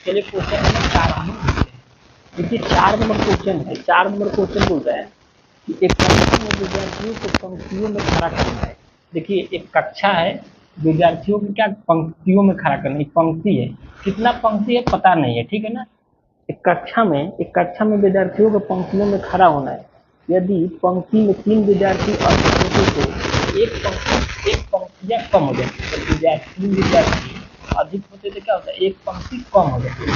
चलिए question number 4 हम लोग देखते हैं। देखिए 4 नंबर क्वेश्चन है। 4 नंबर क्वेश्चन बोल रहा है कि एक कक्षा में विद्यार्थियों को पंक्तियों में खड़ा करना है। देखिए एक कक्षा है, विद्यार्थियों को क्या पंक्तियों में खड़ा करना है। पंक्ति है, कितना पंक्ति है पता नहीं है, ठीक है ना। एक कक्षा में विद्यार्थियों को पंक्तियों में खड़ा होना है। यदि पंक्ति में 3 विद्यार्थी अधिक होते तो एक पंक्तियां कम हो जाती है। तो 3 विद्यार्थी अधिक होते तो क्या होता है, एक पंक्ति कम हो जाती है।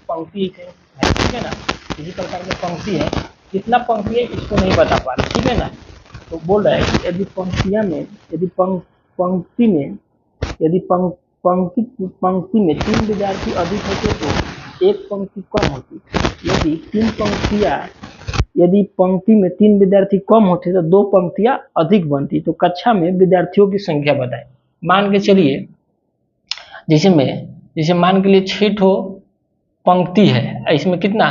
पंक्ति है, ठीक है ना, इसी प्रकार की पंक्ति है। कितना पंक्ति है इसको नहीं बता पा रहे, ठीक है ना। तो बोल रहा है कि यदि पंक्ति में 3 विद्यार्थी अधिक होते तो एक पंक्ति कम होती। यदि पंक्ति में 3 विद्यार्थी कम होते तो 2 पंक्तियां अधिक बनती। तो कक्षा में विद्यार्थियों की संख्या बताएं। मान के चलिए जैसे मान के लिए 6 ठो पंक्ति है, इसमें कितना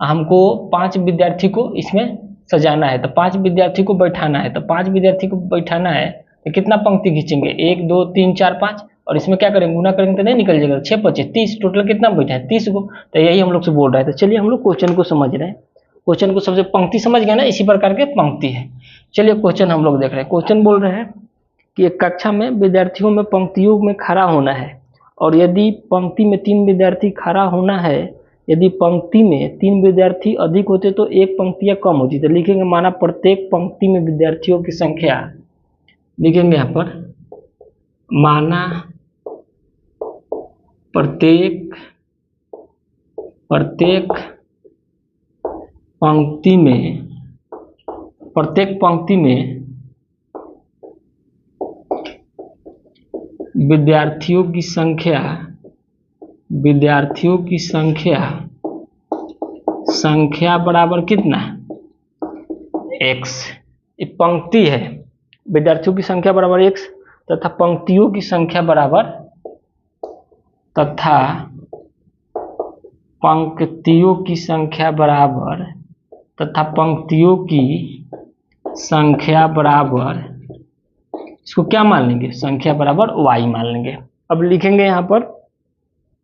हमको 5 विद्यार्थी को इसमें सजाना है, तो 5 विद्यार्थी को बैठाना है। तो 5 विद्यार्थी को बैठाना है तो कितना पंक्ति खींचेंगे, 1 2 3 4 5, और इसमें क्या करेंगे, गुना करेंगे तो नहीं निकल जाएगा। 6 25 30, टोटल कितना बैठा है 30 को। तो यही हम लोग से बोल रहा है। तो चलिए हम लोग क्वेश्चन को समझ रहे हैं। क्वेश्चन को सबसे पंक्ति समझ गए ना, इसी प्रकार के पंक्ति है। चलिए क्वेश्चन हम लोग देख रहे हैं। क्वेश्चन बोल रहे हैं कि एक कक्षा में विद्यार्थियों में पंक्तियों में खड़ा होना है, और यदि पंक्ति में 3 विद्यार्थी खड़ा होना है, यदि पंक्ति में 3 विद्यार्थी अधिक होते तो एक पंक्तियां कम होती। तो लिखेंगे माना प्रत्येक पंक्ति में विद्यार्थियों की संख्या, लिखेंगे यहाँ पर माना प्रत्येक पंक्ति में विद्यार्थियों की संख्या बराबर कितना, x। एक पंक्ति है, विद्यार्थियों की संख्या बराबर x तथा पंक्तियों की संख्या बराबर इसको क्या मान लेंगे, संख्या बराबर y मान लेंगे। अब लिखेंगे यहाँ पर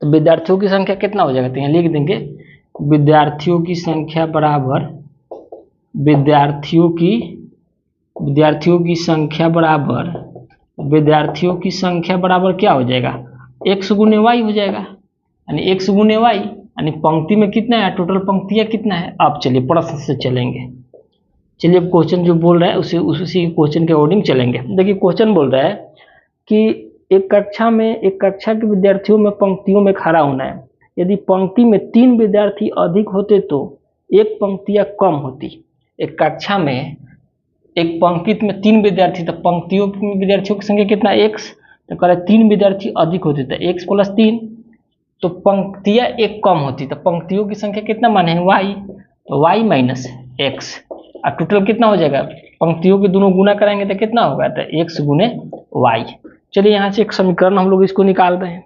तो विद्यार्थियों की संख्या कितना हो जाएगा, तो यहाँ लिख देंगे विद्यार्थियों की संख्या बराबर क्या हो जाएगा, x गुने y हो जाएगा, यानी x गुने y, यानी पंक्ति में कितना है, टोटल पंक्तियां कितना है। अब चलिए प्रश्न से चलेंगे। चलिए अब क्वेश्चन जो बोल रहा है उसी क्वेश्चन के अकॉर्डिंग चलेंगे। देखिए क्वेश्चन बोल रहा है कि एक कक्षा के विद्यार्थियों में पंक्तियों में खड़ा होना है। यदि पंक्ति में 3 विद्यार्थी अधिक होते तो एक पंक्तियां कम होती। एक कक्षा में एक पंक्ति में 3 विद्यार्थी, तो पंक्तियों में विद्यार्थियों की संख्या कितना, x। तो कह रहे 3 विद्यार्थी अधिक होते तो x + 3, तो पंक्तियां एक कम होती। तो पंक्तियों की संख्या कितना माने हैं, y, तो y - x, और टोटल कितना हो जाएगा, पंक्तियों के दोनों गुना कराएंगे तो कितना होगा, तो x गुने y। चलिए यहाँ से एक समीकरण हम लोग इसको निकाल रहे हैं।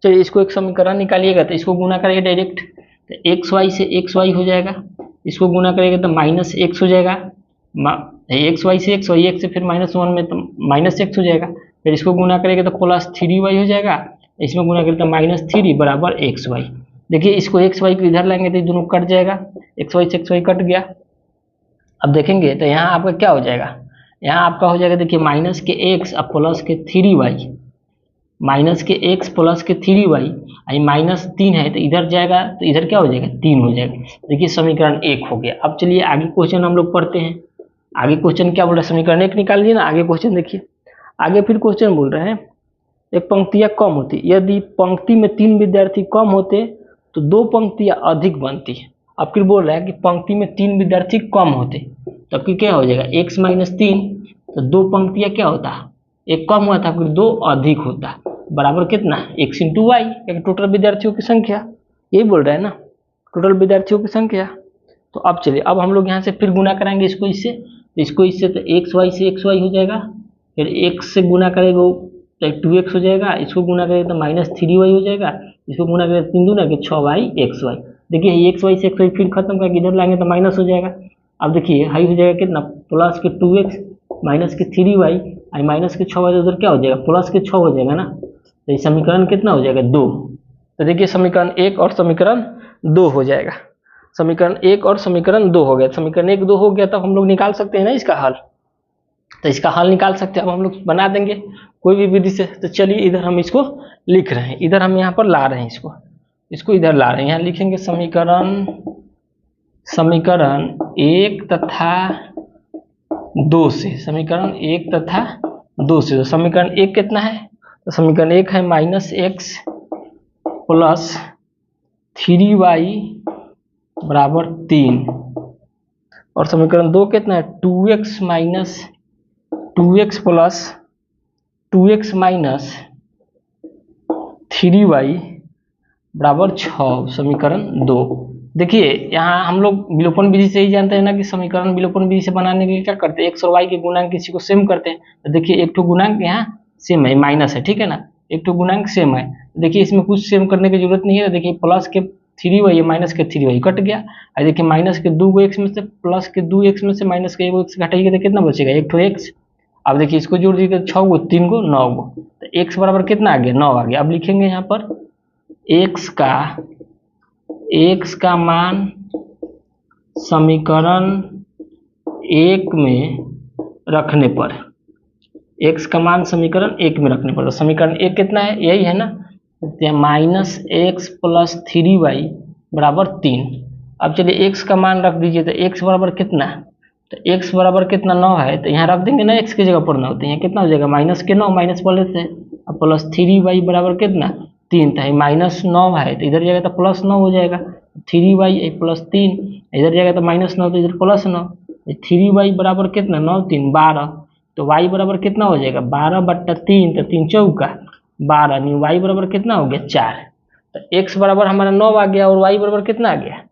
चलिए इसको एक समीकरण निकालिएगा तो इसको गुना करेंगे डायरेक्ट, तो xy से xy हो जाएगा, इसको गुना करेंगे तो -x हो जाएगा, xy से xy, x से फिर -1 में तो -x हो जाएगा, फिर इसको गुना करेंगे तो +3y हो जाएगा, इसमें गुना करेंगे तो -3 बराबर xy। देखिए इसको xy को इधर लाएंगे तो दोनों कट जाएगा, xy से xy कट गया। अब देखेंगे तो यहाँ आपका क्या हो जाएगा, यहाँ आपका हो जाएगा, देखिए माइनस के x और प्लस के 3y, -3y है तो इधर जाएगा, तो इधर क्या हो जाएगा, 3 हो जाएगा। देखिए समीकरण 1 हो गया। अब चलिए आगे क्वेश्चन हम लोग पढ़ते हैं। आगे क्वेश्चन क्या बोल रहा है, समीकरण 1 निकाल दिए ना, आगे क्वेश्चन देखिए। आगे फिर क्वेश्चन बोल रहे हैं एक पंक्तियां कम होती। यदि पंक्ति में 3 विद्यार्थी कम होते तो 2 पंक्तियां अधिक बनती। अब फिर बोल रहा है कि पंक्ति में 3 विद्यार्थी कम होते, तो अब क्या हो जाएगा, x - 3, तो 2 पंक्तियां क्या होता, एक कम हुआ था फिर 2 अधिक होता, बराबर कितना, x × y, एक टोटल विद्यार्थियों की संख्या, यही बोल रहा है ना, टोटल विद्यार्थियों की संख्या। तो अब चलिए अब हम लोग यहाँ से फिर गुना कराएंगे इसको इससे, तो xy से xy हो जाएगा, फिर x से गुना करेंगे तो 2x हो जाएगा, इसको गुना करेंगे तो -3y हो जाएगा, इसको गुना करेंगे 3 दूना के 6y। देखिए xy से xy फिर खत्म करके इधर लाएंगे तो माइनस हो जाएगा। अब देखिए हाई हो जाएगा कितना, प्लस के 2x माइनस के 3y और माइनस के 6y, उधर क्या हो जाएगा, प्लस के 6 हो जाएगा ना। तो ये समीकरण कितना हो जाएगा, 2। तो देखिए समीकरण 1 और समीकरण 2 हो जाएगा। समीकरण 1 और समीकरण 2 हो गया। समीकरण 1 2 हो गया, तब हम लोग निकाल सकते हैं ना इसका हल। तो इसका हल निकाल सकते हैं, अब हम लोग बना देंगे कोई भी विधि से। तो चलिए इधर हम इसको लिख रहे हैं, इधर हम यहाँ पर ला रहे हैं इसको इधर ला रहे हैं। यहाँ लिखेंगे समीकरण 1 तथा 2 से, समीकरण 1 तथा 2 से। तो समीकरण 1 कितना है, तो समीकरण 1 है -x प्लस 3y बराबर 3, और समीकरण 2 कितना है 2x plus 2x minus 3y बराबर 6, समीकरण 2। देखिए यहाँ हम लोग विलोपन विधि से ही जानते हैं ना कि समीकरण विलोपन विधि से बनाने के लिए क्या करते हैं, x और y के गुणांक किसी को सेम करते हैं। तो देखिए एक ठो गुणांक यहाँ सेम है, माइनस है, ठीक है ना, एक ठो गुणांक सेम है। देखिए इसमें कुछ सेम करने की जरूरत नहीं है। देखिए प्लस के 3y माइनस के 3y कट गया, और देखिए माइनस के 2x में से प्लस के 2x में से माइनस के 1x घटाइएगा तो कितना बचेगा, एक ठो x। अब देखिए इसको जोड़ दीजिएगा 6 गो 3 गो 9 गो, तो x बराबर कितना आ गया 9 आ गया। अब लिखेंगे यहाँ पर x का मान समीकरण 1 में रखने पर, x का मान समीकरण 1 में रखने पर, तो समीकरण 1 कितना है, यही है ना, -x प्लस 3y बराबर 3। अब चलिए x का मान रख दीजिए, तो x बराबर कितना, तो x बराबर कितना 9 है, तो यहाँ रख देंगे ना x की जगह पर 9, तो यहाँ कितना हो जाएगा माइनस के 9, माइनस पर लेते हैं, अब प्लस 3y बराबर कितना 3, तो -9 है तो इधर जाएगा तो +9 हो जाएगा, 3y प्लस 3, इधर जाएगा तो -9 तो इधर +9, 3y बराबर कितना 9 3 12, तो y बराबर कितना हो जाएगा 12/3, तो 3 चौका 12, नहीं y बराबर कितना हो गया 4। तो x बराबर हमारा 9 आ गया और y बराबर कितना आ गया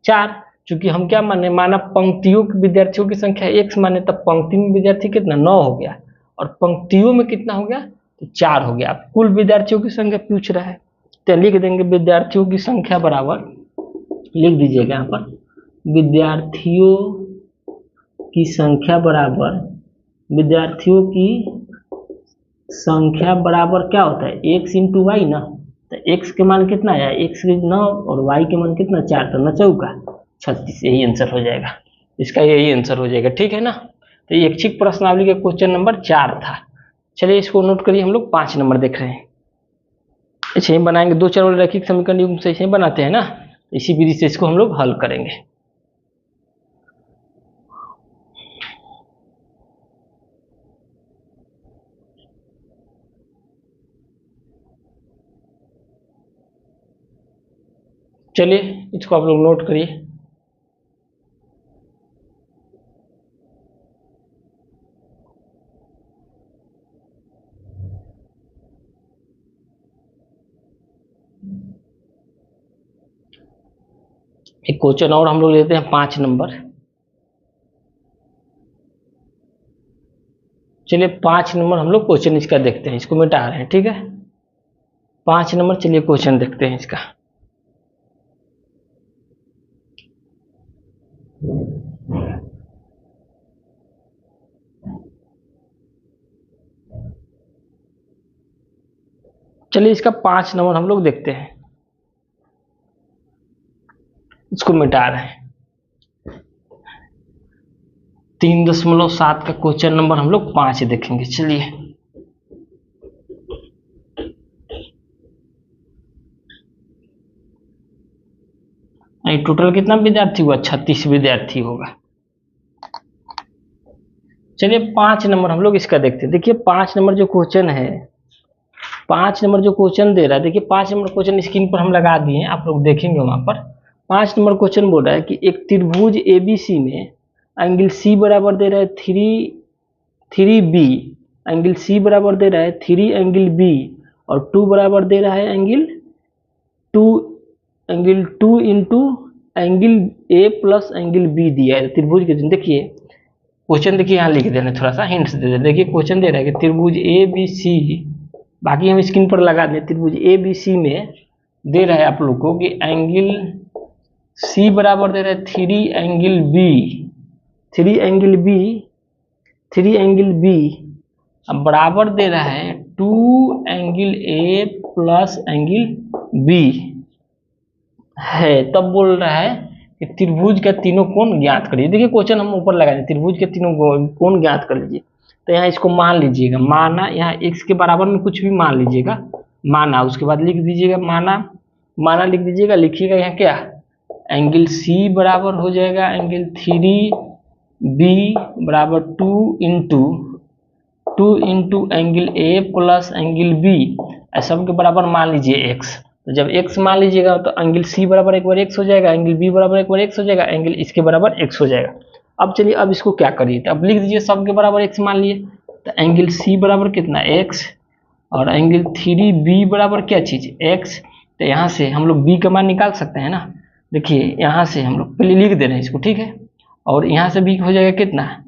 4। चूंकि हम क्या माने, माना पंक्तियों के विद्यार्थियों की संख्या x माने, तब पंक्ति में विद्यार्थी कितना 9 हो गया, और पंक्तियों में कितना हो गया तो 4 हो गया। कुल विद्यार्थियों की संख्या पूछ रहा है, तो लिख देंगे विद्यार्थियों की संख्या बराबर, लिख दीजिएगा यहाँ पर विद्यार्थियों की संख्या बराबर, विद्यार्थियों की संख्या बराबर क्या होता है x इंटू वाई ना, तो x के मान कितना आया x 9 और y के मान कितना 4, तो 9 चौका 36, यही आंसर हो जाएगा, इसका यही आंसर हो जाएगा, ठीक है ना। तो ये ऐच्छिक प्रश्नावली का क्वेश्चन नंबर 4 था। चलिए इसको नोट करिए, हम लोग 5 नंबर देख रहे हैं। ऐसे ही बनाएंगे, 2 चर वाले रैखिक समीकरण युग्म से ऐसे ही बनाते हैं ना, इसी विधि से इसको हम लोग हल करेंगे। चलिए इसको आप लोग नोट करिए। एक क्वेश्चन और हम लोग लेते हैं 5 नंबर। चलिए 5 नंबर हम लोग क्वेश्चन इसका देखते हैं, इसको मिटा रहे हैं, ठीक है। 5 नंबर चलिए क्वेश्चन देखते हैं इसका। चलिए इसका 5 नंबर हम लोग देखते हैं, इसको मिटा रहे हैं। 3.7 का क्वेश्चन नंबर हम लोग 5 देखेंगे। चलिए टोटल कितना विद्यार्थी हुआ, 36 विद्यार्थी होगा। चलिए 5 नंबर हम लोग इसका देखते हैं। देखिए 5 नंबर जो क्वेश्चन है, 5 नंबर जो क्वेश्चन दे रहा है, देखिए 5 नंबर क्वेश्चन स्क्रीन पर हम लगा दिए हैं, आप लोग देखेंगे वहां पर। 5 नंबर क्वेश्चन बोल रहा है कि एक त्रिभुज ABC में एंगल C बराबर दे रहा है 3B, एंगल C बराबर दे रहा है 3 एंगल B, और 2 बराबर दे रहा है angle 2 into angle A plus angle B दिया है त्रिभुज के। देखिए क्वेश्चन, देखिए यहाँ लिख देना, थोड़ा सा हिंट्स दे देना। देखिए क्वेश्चन दे रहा है कि त्रिभुज ABC, बाकी हम स्क्रीन पर लगा दें, त्रिभुज ABC में दे रहा है आप लोग को कि एंगल C बराबर दे रहा है 3 एंगल B, 3 एंगल B अब बराबर दे रहा है 2 angle A plus angle B है, तब बोल रहा है कि त्रिभुज के तीनों कोण ज्ञात करिए। देखिए क्वेश्चन हम ऊपर लगा दें, त्रिभुज के तीनों कोण ज्ञात कर लीजिए। तो यहाँ इसको मान लीजिएगा, माना यहाँ x के बराबर में कुछ भी मान लीजिएगा, माना, उसके बाद लिख दीजिएगा माना, माना लिख दीजिएगा, लिखिएगा यहाँ क्या, एंगल C बराबर हो जाएगा एंगल 3B बराबर 2 into angle A plus angle B, सब के बराबर मान लीजिए x। तो जब x मान लीजिएगा तो एंगल C बराबर एक बार x हो जाएगा, एंगल B बराबर एक बार x हो जाएगा, एंगल इसके बराबर x हो जाएगा। अब चलिए अब इसको क्या करिए, तो अब लिख दीजिए सब के बराबर x मान लिए, तो एंगल C बराबर कितना x और एंगल 3B बराबर क्या चीज x। तो यहाँ से हम लोग B का मान निकाल सकते हैं ना। देखिए यहाँ से हम लोग पहले लिख दे रहे हैं इसको, ठीक है, और यहाँ से B हो जाएगा कितना,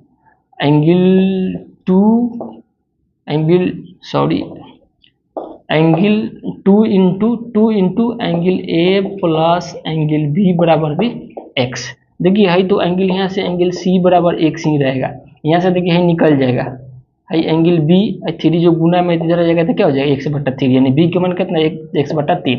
angle 2 into angle A plus angle B बराबर भी x। देखिए है तो एंगल यहाँ से एंगल C बराबर x ही रहेगा, यहाँ से देखिए है निकल जाएगा, है एंगल B 3 जो गुना में इधर आ जाएगा तो क्या हो जाएगा x/3, यानी B के मान कितना x/3।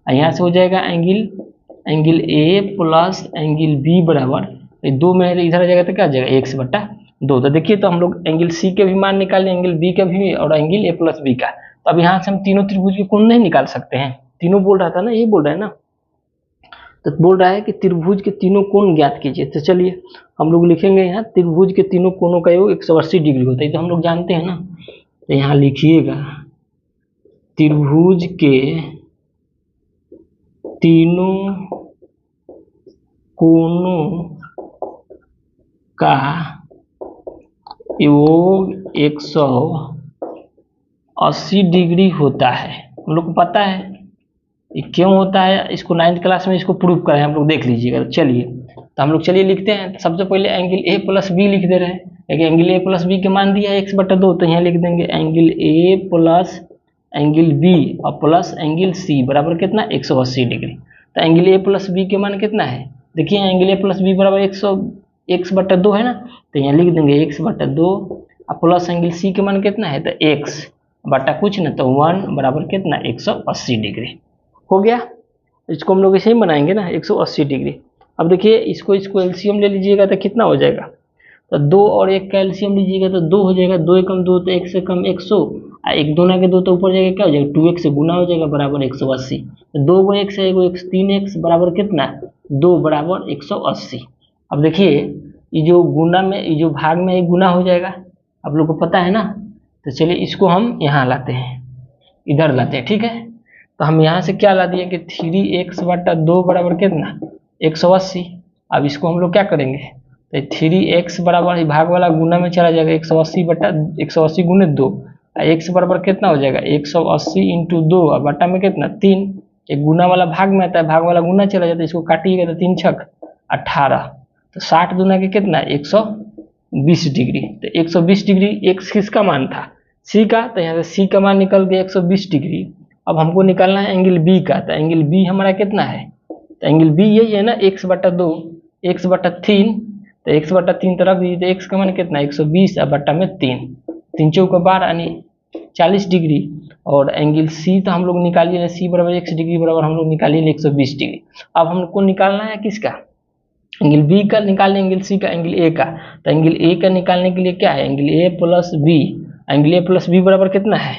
यहाँ से हो जाएगा angle A plus angle B बराबर 2 में इधर आ जाएगा तो क्या हो जाएगा x/2। तो देखिए तो हम लोग एंगल C के भी मान निकाल लें, एंगल B का भी और एंगल A प्लस B का। तो अब यहाँ से हम तीनों त्रिभुज के कोण नहीं निकाल सकते हैं, तीनों बोल रहा था ना, ये बोल रहा है ना, तो बोल रहा है कि त्रिभुज के तीनों कोण ज्ञात कीजिए। तो चलिए हम लोग लिखेंगे यहाँ त्रिभुज के तीनों कोणों का योग 180 डिग्री होता है, तो हम लोग जानते हैं ना। तो यहाँ लिखिएगा त्रिभुज के तीनों कोणों का योग 180 डिग्री होता है। हम लोग को पता है ये क्यों होता है, इसको 9th क्लास में इसको प्रूव करें हम लोग, देख लीजिएगा। चलिए तो हम लोग चलिए लिखते हैं। सबसे पहले एंगल A प्लस B लिख दे रहे हैं, क्योंकि एंगल A प्लस B के मान दिया है x/2, तो यहाँ लिख देंगे angle A plus angle B और प्लस एंगल C बराबर कितना 180 डिग्री। तो एंगल A प्लस B के मान कितना है, देखिए एंगल A प्लस B बराबर x/2 है ना, तो यहाँ लिख देंगे x/2 और प्लस एंगल C के मान कितना है, तो x बटा कुछ ना तो 1 बराबर कितना 180 डिग्री हो गया। इसको हम लोग ऐसे ही बनाएंगे ना 180 डिग्री। अब देखिए इसको एलसीएम ले लीजिएगा तो कितना हो जाएगा, तो 2 और 1 का एलसीएम लीजिएगा तो 2 हो जाएगा, 2 एकम 2 तो 1 से कम 100, और 1 दूना के 2 तो ऊपर जाएगा क्या हो जाएगा 2x से गुना हो जाएगा बराबर 180। तो 2 को 1 से 1 x 3x बराबर कितना 2 बराबर 180। अब देखिए ये जो गुना में ये जो भाग में एक गुना हो जाएगा, आप लोग को पता है ना। तो चलिए इसको हम यहाँ लाते हैं, इधर लाते हैं, ठीक है। तो हम यहाँ से क्या ला दिए कि 3x/2 बराबर कितना 180। अब इसको हम लोग क्या करेंगे, तो 3x बराबर भाग वाला गुना में चला जाएगा 180 गुने 2, x बराबर कितना हो जाएगा 180 इंटू 2 और बटा में कितना 3। एक गुना वाला भाग में आता है, भाग वाला गुना चला जाता है, इसको काटिएगा तो 3 छक 18, तो 60 दूना के कितना 120 डिग्री। तो 120 डिग्री x किसका मान था, C का, तो यहाँ से C का मान निकल गया 120 डिग्री। अब हमको निकालना है एंगल B का, तो एंगल B हमारा कितना है, तो एंगल B यही है ना x/2 x/3, तो x/3 तो रख दीजिए, तो x का मान कितना 120 और बटा में 3, 3 चौका 12 यानी 40 डिग्री। और एंगल C तो हम लोग निकालिए, C बराबर x डिग्री बराबर हम लोग निकालिए 120 डिग्री। अब हमको निकालना है किसका, एंगल B का निकालने, एंगल C का, एंगल A का। तो एंगल A का निकालने के लिए क्या है, angle A plus B, angle A plus B बराबर कितना है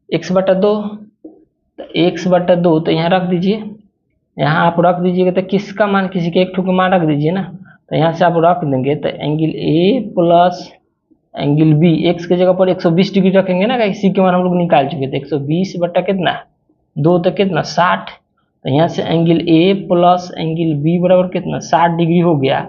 x/2, तो x/2 तो यहाँ रख दीजिए, यहाँ आप रख दीजिएगा तो किसका मान, किसी के एक ठो का मान रख दीजिए ना। तो यहाँ से आप रख देंगे तो angle A plus angle B, x के जगह पर 120 डिग्री रखेंगे ना, C के मान हम लोग निकाल चुके थे, 120 बटा कितना 2 तो कितना 60। तो यहाँ से angle A plus angle B बराबर कितना 60 डिग्री हो गया।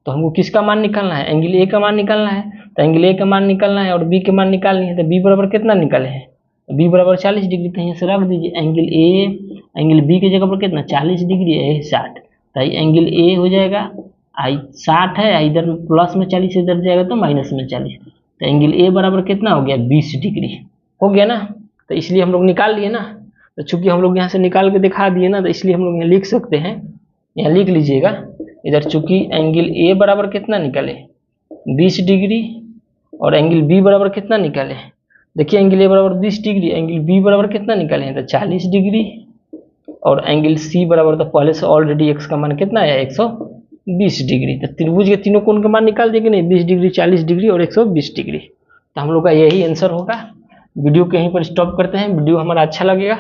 तो हमको किसका मान निकालना है, एंगल A का मान निकालना है। तो एंगल A का मान निकालना है और B के मान निकालनी है, तो B बराबर कितना निकाले हैं, B बराबर 40 डिग्री। तो यहाँ से रख दीजिए एंगल A, एंगल B के जगह पर कितना 40 डिग्री है 60, तो एंगल A हो जाएगा 60 है, इधर प्लस में 40 इधर जाएगा तो माइनस में 40, तो एंगल A बराबर कितना हो गया 20 डिग्री हो गया ना। तो इसलिए हम लोग निकाल लिए ना, तो चूंकि हम लोग यहाँ से निकाल के दिखा दिए ना, तो इसलिए हम लोग यहाँ लिख सकते हैं, यहाँ लिख लीजिएगा इधर, चूंकि एंगल A बराबर कितना निकाले 20 डिग्री और एंगल B बराबर कितना निकाले, देखिए एंगल A बराबर 20 डिग्री, एंगल B बराबर कितना निकाले हैं तो 40 डिग्री। और एंगल सी बराबर, तो पहले से ऑलरेडी एक्स का मान कितना है 120 डिग्री। तो त्रिभुज के तीनों कोण का मान निकाल देंगे नहीं, 20 डिग्री, 40 डिग्री और 120 डिग्री। तो हम लोग का यही आंसर होगा। वीडियो को यहीं पर स्टॉप करते हैं। वीडियो हमारा अच्छा लगेगा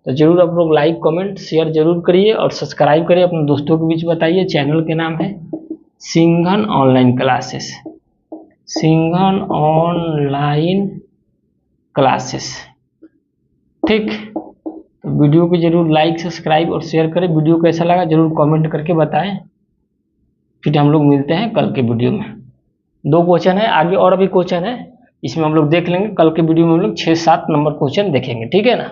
तो जरूर आप लोग लाइक कमेंट शेयर जरूर करिए और सब्सक्राइब करिए, अपने दोस्तों के बीच बताइए। चैनल के नाम है सिंघन ऑनलाइन क्लासेस, सिंघन ऑनलाइन क्लासेस। ठीक, तो वीडियो को जरूर लाइक सब्सक्राइब और शेयर करें। वीडियो कैसा लगा जरूर कमेंट करके बताएं। फिर हम लोग मिलते हैं कल के वीडियो में। 2 क्वेश्चन है आगे और भी क्वेश्चन है, इसमें हम लोग देख लेंगे। कल के वीडियो में हम लोग 6-7 नंबर क्वेश्चन देखेंगे, ठीक है ना।